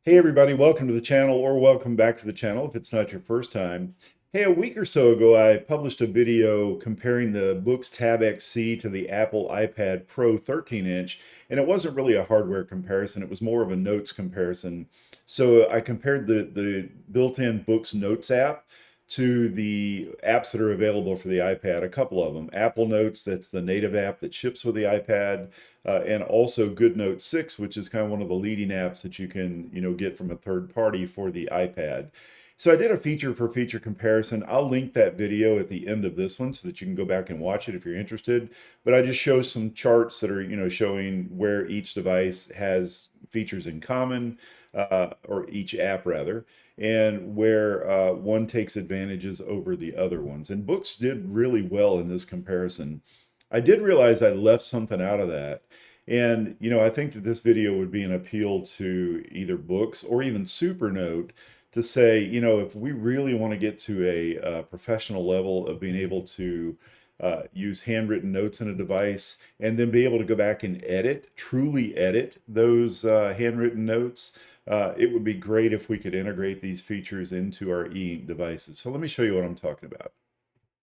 Hey everybody, welcome to the channel or welcome back to the channel if it's not your first time. Hey, a week or so ago I published a video comparing the Boox Tab XC to the Apple iPad Pro 13-inch, and it wasn't really a hardware comparison, it was more of a notes comparison. So I compared the built-in Boox Notes app to the apps that are available for the iPad, a couple of them. Apple Notes, that's the native app that ships with the iPad, and also Goodnotes 6, which is kind of one of the leading apps that you can, get from a third party for the iPad. So I did a feature for feature comparison. I'll link that video at the end of this one so that you can go back and watch it if you're interested. But I just show some charts that are, showing where each device has features in common, or each app rather, and where one takes advantages over the other ones. And Boox did really well in this comparison. I did realize I left something out of that. And, I think that this video would be an appeal to either Boox or even Supernote to say, if we really want to get to a professional level of being able to use handwritten notes in a device and then be able to go back and truly edit those handwritten notes, it would be great if we could integrate these features into our e-ink devices. So let me show you what I'm talking about.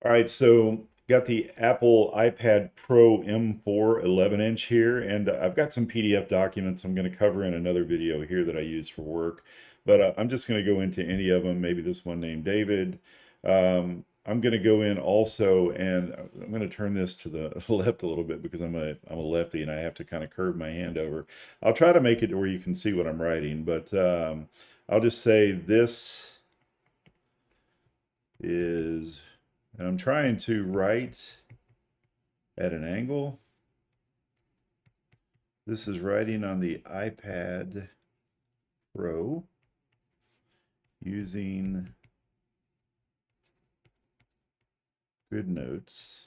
All right, so got the Apple iPad Pro M4 11-inch here, and I've got some PDF documents I'm going to cover in another video here that I use for work, but I'm just going to go into any of them, maybe this one named David. I'm going to go in also, and I'm going to turn this to the left a little bit because I'm a lefty and I have to kind of curve my hand over. I'll try to make it to where you can see what I'm writing, but I'll just say this is... And I'm trying to write at an angle. This is writing on the iPad Pro using Goodnotes.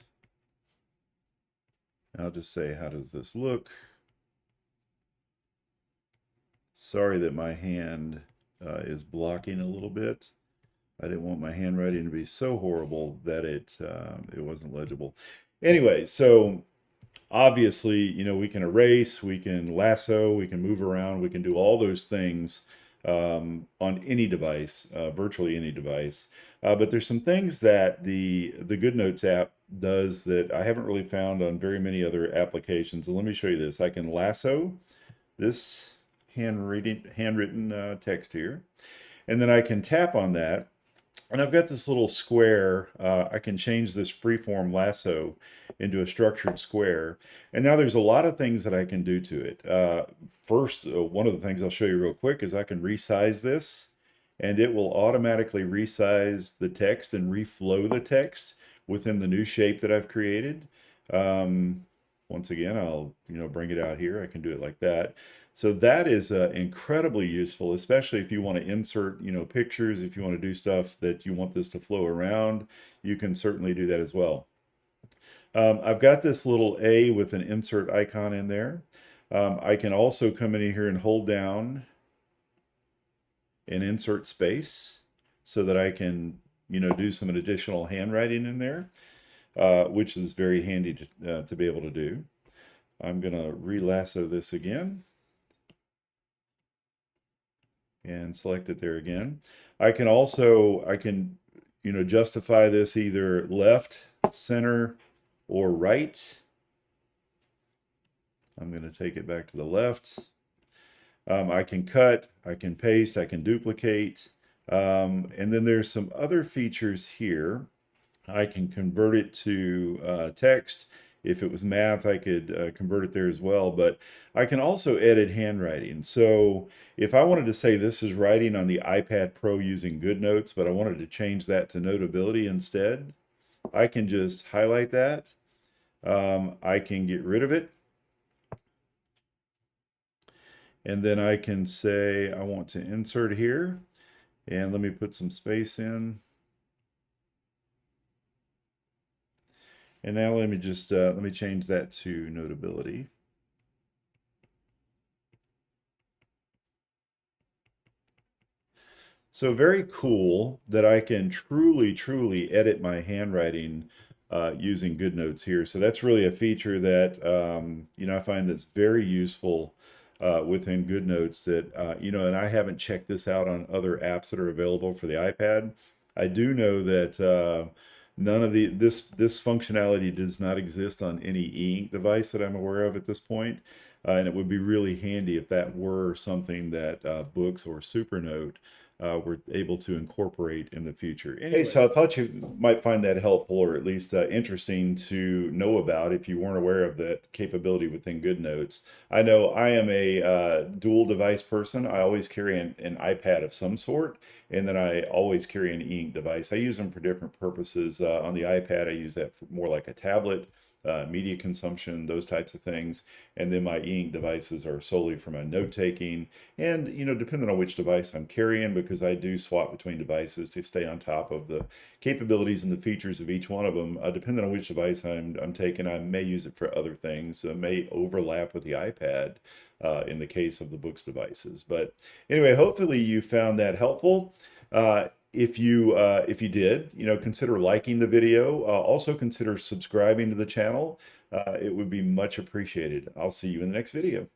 I'll just say, how does this look? Sorry that my hand is blocking a little bit. I didn't want my handwriting to be so horrible that it wasn't legible. Anyway, so obviously, we can erase, we can lasso, we can move around, we can do all those things on any device, virtually any device. But there's some things that the Goodnotes app does that I haven't really found on very many other applications. And let me show you this. I can lasso this handwritten text here, and then I can tap on that. And I've got this little square. I can change this freeform lasso into a structured square. And now there's a lot of things that I can do to it. First, one of the things I'll show you real quick is I can resize this, and it will automatically resize the text and reflow the text within the new shape that I've created. Once again, I'll bring it out here. I can do it like that. So that is incredibly useful, especially if you want to insert, pictures, if you want to do stuff that you want this to flow around, you can certainly do that as well. I've got this little A with an insert icon in there. I can also come in here and hold down and insert space so that I can, do some additional handwriting in there, which is very handy to be able to do. I'm going to relasso this again and select it there again. I can also, justify this either left, center, or right. I'm going to take it back to the left. I can cut, I can paste, I can duplicate. And then there's some other features here. I can convert it to text. If it was math, I could convert it there as well, but I can also edit handwriting. So if I wanted to say this is writing on the iPad Pro using Goodnotes, but I wanted to change that to Notability instead, I can just highlight that. I can get rid of it. And then I can say I want to insert here, and let me put some space in. And now let me just let me change that to Notability. So very cool that I can truly edit my handwriting using Goodnotes here. So that's really a feature that I find that's very useful within Goodnotes that, and I haven't checked this out on other apps that are available for the iPad. I do know that none of this functionality does not exist on any e-ink device that I'm aware of at this point. And it would be really handy if that were something that Boox or Supernote were able to incorporate in the future. Anyway, so I thought you might find that helpful, or at least interesting to know about if you weren't aware of that capability within Goodnotes. I know I am a dual device person. I always carry an iPad of some sort, and then I always carry an e-ink device. I use them for different purposes. On the iPad, I use that for more like a tablet. Media consumption, those types of things. And then my e-ink devices are solely for my note taking. And, depending on which device I'm carrying, because I do swap between devices to stay on top of the capabilities and the features of each one of them. Depending on which device I'm taking, I may use it for other things. May overlap with the iPad in the case of the Boox devices. But anyway, hopefully you found that helpful. If you did, consider liking the video. Also consider subscribing to the channel. It would be much appreciated. I'll see you in the next video.